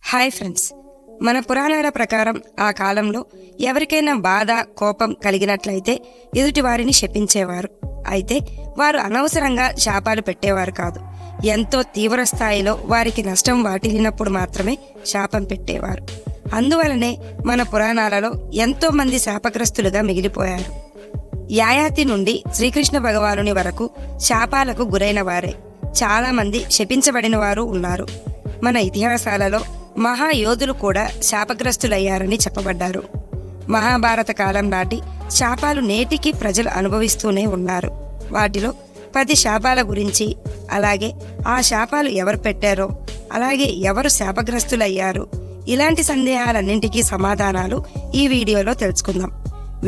Hi friends, మన పురాణాల ప్రకారం ఆ కాలంలో ఎవరికైనా బాధ కోపం కలిగినట్లయితే ఎదుటి వారిని శపించేవారు. అయితే వారు అనవసరంగా శాపాలు పెట్టేవారు కాదు. ఎంతో తీవ్ర స్థాయిలో వారికి నష్టం వాటిల్లినప్పుడు మాత్రమే శాపం పెట్టేవారు. అందువలనే మన పురాణాలలో ఎంతో మంది శాపగ్రస్తులుగా మిగిలిపోయారు. యాయాతి నుండి శ్రీకృష్ణ భగవానుని వరకు శాపాలకు గురైన వారే చాలా మంది శపించబడిన వారు ఉన్నారు. మన ఇతిహాసాలలో మహాయోధులు కూడా శాపగ్రస్తులయ్యారని చెప్పబడ్డారు. మహాభారత కాలం నాటి శాపాలు నేటికి ప్రజలు అనుభవిస్తూనే ఉన్నారు. వాటిలో 10 శాపాల గురించి, అలాగే ఆ శాపాలు ఎవరు పెట్టారో, అలాగే ఎవరు శాపగ్రస్తులయ్యారు, ఇలాంటి సందేహాలన్నింటికీ సమాధానాలు ఈ వీడియోలో తెలుసుకుందాం.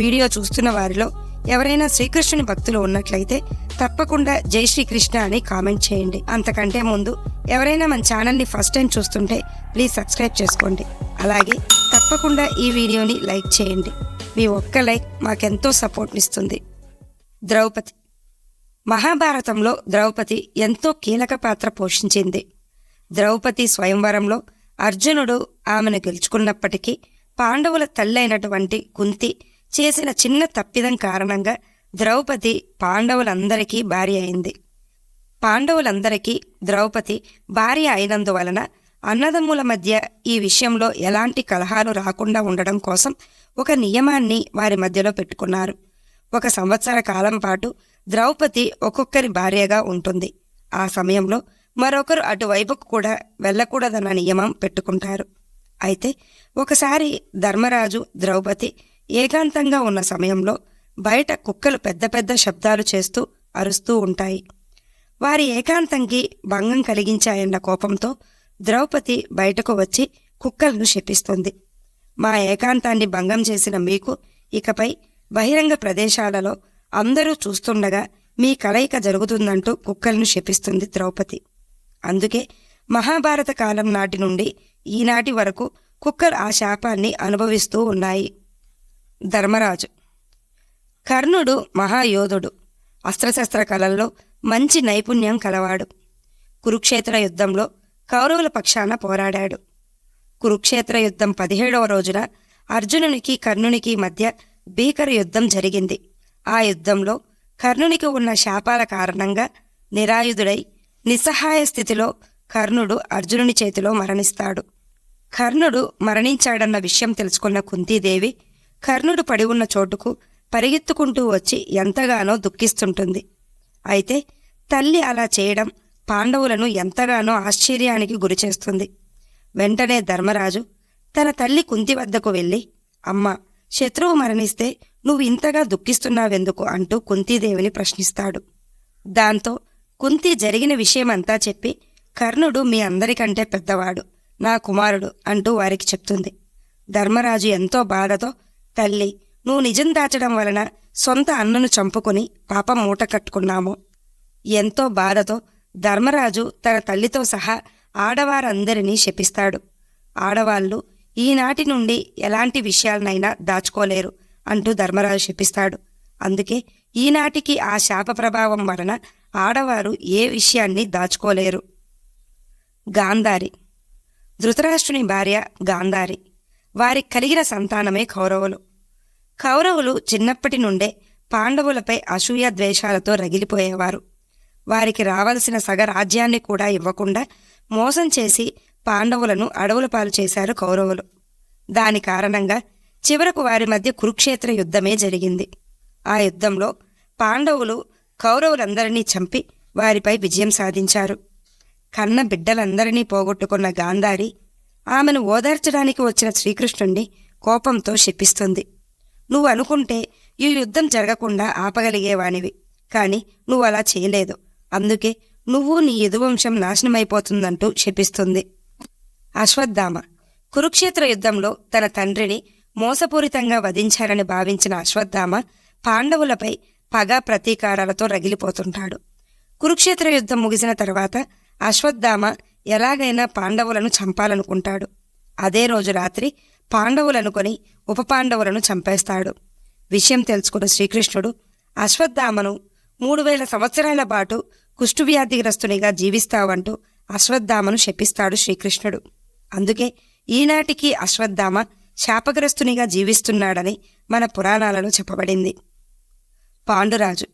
వీడియో చూస్తున్న వారిలో ఎవరైనా శ్రీకృష్ణుని భక్తులు ఉన్నట్లయితే తప్పకుండా జై శ్రీకృష్ణ అని కామెంట్ చేయండి. అంతకంటే ముందు ఎవరైనా మన ఛానల్ని ఫస్ట్ టైం చూస్తుంటే ప్లీజ్ సబ్స్క్రైబ్ చేసుకోండి. అలాగే తప్పకుండా ఈ వీడియోని లైక్ చేయండి. మీ ఒక్క లైక్ మాకెంతో సపోర్ట్నిస్తుంది. ద్రౌపది. మహాభారతంలో ద్రౌపది ఎంతో కీలక పాత్ర పోషించింది. ద్రౌపది స్వయంవరంలో అర్జునుడు ఆమెను గెలుచుకున్నప్పటికీ పాండవుల తల్లైనటువంటి కుంతి చేసిన చిన్న తప్పిదం కారణంగా ద్రౌపది పాండవులందరికీ భార్య అయింది. పాండవులందరికీ ద్రౌపది భార్య అయినందువలన అన్నదమ్ముల మధ్య ఈ విషయంలో ఎలాంటి కలహాలు రాకుండా ఉండడం కోసం ఒక నియమాన్ని వారి మధ్యలో పెట్టుకున్నారు. 1 సంవత్సర కాలం పాటు ద్రౌపది ఒక్కొక్కరి భార్యగా ఉంటుంది. ఆ సమయంలో మరొకరు అటువైపుకు కూడా వెళ్ళకూడదన్న నియమం పెట్టుకుంటారు. అయితే ఒకసారి ధర్మరాజు ద్రౌపది ఏకాంతంగా ఉన్న సమయంలో బయట కుక్కలు పెద్ద పెద్ద శబ్దాలు చేస్తూ అరుస్తూ ఉంటాయి. వారి ఏకాంతంకి భంగం కలిగించాయన్న కోపంతో ద్రౌపది బయటకు వచ్చి కుక్కలను శపిస్తుంది. మా ఏకాంతాన్ని భంగం చేసిన మీకు ఇకపై బహిరంగ ప్రదేశాలలో అందరూ చూస్తుండగా మీ కలయిక జరుగుతుందంటూ కుక్కలను శపిస్తుంది ద్రౌపది. అందుకే మహాభారత కాలం నాటి నుండి ఈనాటి వరకు కుక్కలు ఆ శాపాన్ని అనుభవిస్తూ ఉన్నాయి. ధర్మరాజు. కర్ణుడు మహాయోధుడు, అస్త్రశస్త్ర కళల్లో మంచి నైపుణ్యం కలవాడు. కురుక్షేత్ర యుద్ధంలో కౌరవుల పక్షాన పోరాడాడు. కురుక్షేత్ర యుద్ధం 17వ రోజున అర్జునునికి కర్ణునికి మధ్య భీకర యుద్ధం జరిగింది. ఆ యుద్ధంలో కర్ణునికి ఉన్న శాపాల కారణంగా నిరాయుధుడై నిస్సహాయ స్థితిలో కర్ణుడు అర్జునుని చేతిలో మరణిస్తాడు. కర్ణుడు మరణించాడన్న విషయం తెలుసుకున్న కుంతీదేవి కర్ణుడు పడి ఉన్న చోటుకు పరిగెత్తుకుంటూ వచ్చి ఎంతగానో దుఃఖిస్తుంటుంది. అయితే తల్లి అలా చేయడం పాండవులను ఎంతగానో ఆశ్చర్యానికి గురిచేస్తుంది. వెంటనే ధర్మరాజు తన తల్లి కుంతి వద్దకు వెళ్ళి, అమ్మా, శత్రువు మరణిస్తే నువ్వు ఇంతగా దుఃఖిస్తున్నావెందుకు అంటూ కుంతీదేవిని ప్రశ్నిస్తాడు. దాంతో కుంతి జరిగిన విషయమంతా చెప్పి, కర్ణుడు మీ అందరికంటే పెద్దవాడు, నా కుమారుడు అంటూ వారికి చెప్తుంది. ధర్మరాజు ఎంతో బాధతో, తల్లి, నువ్వు నిజం దాచడం వలన సొంత అన్నను చంపుకుని పాపం మూట కట్టుకున్నాము. ఎంతో బాధతో ధర్మరాజు తన తల్లితో సహా ఆడవారందరినీ శపిస్తాడు. ఆడవాళ్లు ఈనాటి నుండి ఎలాంటి విషయాలనైనా దాచుకోలేరు అంటూ ధర్మరాజు శపిస్తాడు. అందుకే ఈనాటికి ఆ శాప ప్రభావం వలన ఆడవారు ఏ విషయాన్ని దాచుకోలేరు. గాంధారి. ధృతరాష్ట్రుని భార్య గాంధారి. వారికి కలిగిన సంతానమే కౌరవులు. కౌరవులు చిన్నప్పటి నుండే పాండవులపై అసూయ ద్వేషాలతో రగిలిపోయేవారు. వారికి రావలసిన సగ రాజ్యాన్ని కూడా ఇవ్వకుండా మోసం చేసి పాండవులను అడవుల పాలు చేశారు కౌరవులు. దాని కారణంగా చివరకు వారి మధ్య కురుక్షేత్ర యుద్ధమే జరిగింది. ఆ యుద్ధంలో పాండవులు కౌరవులందరినీ చంపి వారిపై విజయం సాధించారు. కన్న బిడ్డలందరినీ పోగొట్టుకున్న గాంధారి ఆమెను ఓదార్చడానికి వచ్చిన శ్రీకృష్ణుణ్ణి కోపంతో శపిస్తుంది. నువ్వు అనుకుంటే ఈ యుద్ధం జరగకుండా ఆపగలిగేవానివి, కాని నువ్వు అలా చేయలేదు. అందుకే నువ్వు నీ యదువంశం నాశనమైపోతుందంటూ శపిస్తుంది. అశ్వత్థామ. కురుక్షేత్ర యుద్ధంలో తన తండ్రిని మోసపూరితంగా వధించారని భావించిన అశ్వత్థామ పాండవులపై పగ ప్రతీకారాలతో రగిలిపోతుంటాడు. కురుక్షేత్ర యుద్ధం ముగిసిన తర్వాత అశ్వత్థామ ఎలాగైనా పాండవులను చంపాలనుకుంటాడు. అదే రోజు రాత్రి పాండవులనుకొని ఉప పాండవులను చంపేస్తాడు. విషయం తెలుసుకున్న శ్రీకృష్ణుడు అశ్వత్థామను 3000 సంవత్సరాల పాటు కుష్ఠువ్యాధిగ్రస్తునిగా జీవిస్తావంటూ అశ్వత్థామను శపిస్తాడు శ్రీకృష్ణుడు. అందుకే ఈనాటికి అశ్వత్థామ శాపగ్రస్తునిగా జీవిస్తున్నాడని మన పురాణాలలో చెప్పబడింది. పాండురాజు.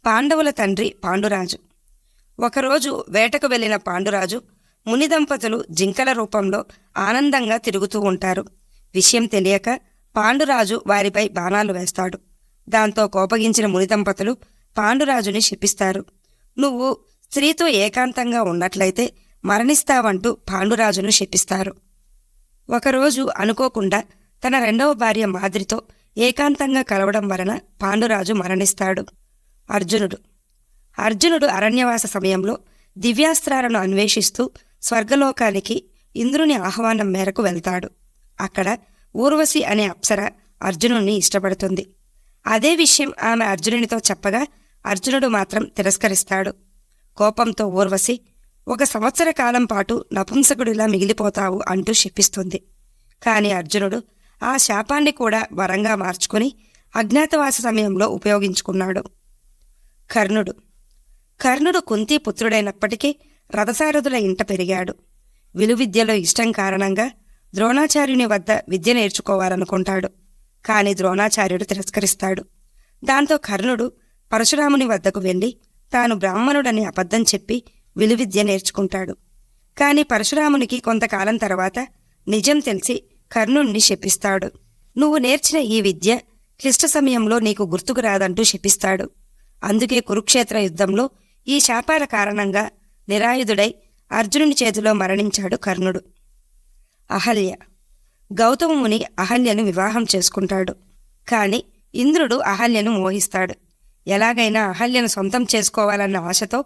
పాండవుల తండ్రి పాండురాజు. ఒకరోజు వేటకు వెళ్లిన పాండురాజు ముని దంపతులు జింకల రూపంలో ఆనందంగా తిరుగుతూ ఉంటారు. విషయం తెలియక పాండురాజు వారిపై బాణాలు వేస్తాడు. దాంతో కోపగించిన ముని దంపతులు పాండురాజుని శపిస్తారు. నువ్వు స్త్రీతో ఏకాంతంగా ఉన్నట్లయితే మరణిస్తావంటూ పాండురాజును శపిస్తారు. ఒకరోజు అనుకోకుండా తన రెండవ భార్య మాద్రితో ఏకాంతంగా కలవడం వలన పాండురాజు మరణిస్తాడు. అర్జునుడు అరణ్యవాస సమయంలో దివ్యాస్త్రాలను అన్వేషిస్తూ స్వర్గలోకానికి ఇంద్రుని ఆహ్వానం మేరకు వెళ్తాడు. అక్కడ ఊర్వశి అనే అప్సర అర్జునుడిని ఇష్టపడుతుంది. అదే విషయం ఆమె అర్జునునితో చెప్పగా అర్జునుడు మాత్రం తిరస్కరిస్తాడు. కోపంతో ఊర్వశి 1 సంవత్సర కాలం పాటు నపుంసకుడిలా మిగిలిపోతావు అంటూ శపిస్తుంది. కాని అర్జునుడు ఆ శాపాన్ని కూడా వరంగా మార్చుకుని అజ్ఞాతవాస సమయంలో ఉపయోగించుకున్నాడు. కర్ణుడు కుంతీ పుత్రుడైనప్పటికీ రథసారథుల ఇంట పెరిగాడు. విలువిద్యలో ఇష్టం కారణంగా ద్రోణాచార్యుని వద్ద విద్య నేర్చుకోవాలనుకుంటాడు. కాని ద్రోణాచార్యుడు తిరస్కరిస్తాడు. దాంతో కర్ణుడు పరశురాముని వద్దకు వెళ్లి తాను బ్రాహ్మణుడని అబద్ధం చెప్పి విలువిద్య నేర్చుకుంటాడు. కాని పరశురామునికి కొంతకాలం తర్వాత నిజం తెలిసి కర్ణుణ్ణి శపిస్తాడు. నువ్వు నేర్చిన ఈ విద్య క్లిష్ట సమయంలో నీకు గుర్తుకు రాదంటూ శపిస్తాడు. అందుకే కురుక్షేత్ర యుద్ధంలో ఈ శాపాల కారణంగా నిరాయుధుడై అర్జునుని చేతిలో మరణించాడు కర్ణుడు. అహల్య. గౌతమ ముని అహల్యను వివాహం చేసుకుంటాడు. కాని ఇంద్రుడు అహల్యను మోహిస్తాడు. ఎలాగైనా అహల్యను సొంతం చేసుకోవాలన్న ఆశతో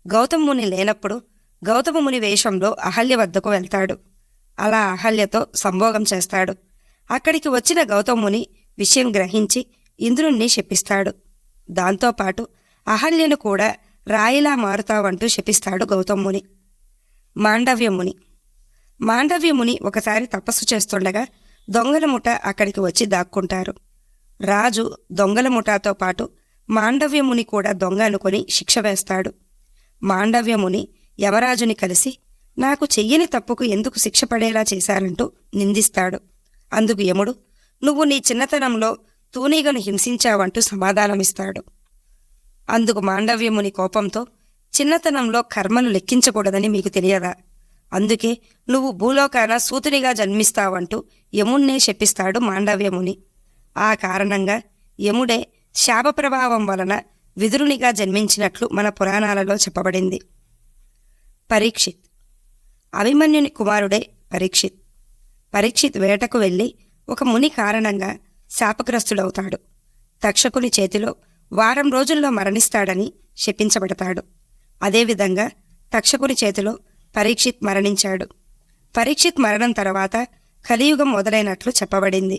గౌతమ ముని లేనప్పుడు గౌతమ ముని వేషంలో అహల్య వద్దకు వెళ్తాడు. అలా అహల్యతో సంభోగం చేస్తాడు. అక్కడికి వచ్చిన గౌతమ ముని విషయం గ్రహించి ఇంద్రుణ్ణి శపిస్తాడు. దాంతోపాటు అహల్యను కూడా రాయిలా మారుతావంటూ శపిస్తాడు గౌతమ ముని. మాండవ్యముని ఒకసారి తపస్సు చేస్తుండగా దొంగల ముఠ అక్కడికి వచ్చి దాక్కుంటారు. రాజు దొంగల ముఠాతో పాటు మాండవ్యముని కూడా దొంగ అనుకొని శిక్ష వేస్తాడు. మాండవ్యముని యమరాజుని కలిసి నాకు చెయ్యని తప్పుకు ఎందుకు శిక్ష పడేలా చేశారంటూ నిందిస్తాడు. అందుకు యముడు నువ్వు నీ చిన్నతనంలో తూనీగను హింసించావంటూ సమాధానమిస్తాడు. అందుకు మాండవ్యముని కోపంతో చిన్నతనంలో కర్మలు లెక్కించకూడదని మీకు తెలియదా? అందుకే నువ్వు భూలోకాన సూతునిగా జన్మిస్తావంటూ యముణ్ణే శపిస్తాడు మాండవ్యముని. ఆ కారణంగా యముడే శాప ప్రభావం వలన విదురునిగా జన్మించినట్లు మన పురాణాలలో చెప్పబడింది. పరీక్షిత్. అభిమన్యుని కుమారుడే పరీక్షిత్ వేటకు వెళ్లి ఒక ముని కారణంగా శాపగ్రస్తుడవుతాడు. తక్షకుని చేతిలో 1 వారం రోజుల్లో మరణిస్తాడని శపించబడతాడు. అదేవిధంగా తక్షకుని చేతిలో పరీక్షిత్ మరణించాడు. పరీక్షిత్ మరణం తర్వాత కలియుగం మొదలైనట్లు చెప్పబడింది.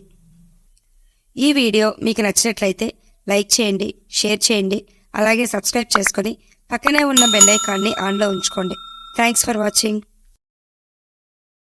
ఈ వీడియో మీకు నచ్చినట్లయితే లైక్ చేయండి, షేర్ చేయండి, అలాగే సబ్స్క్రైబ్ చేసుకొని పక్కనే ఉన్న బెల్ ఐకాన్ని ఆన్లో ఉంచుకోండి. Thanks for watching.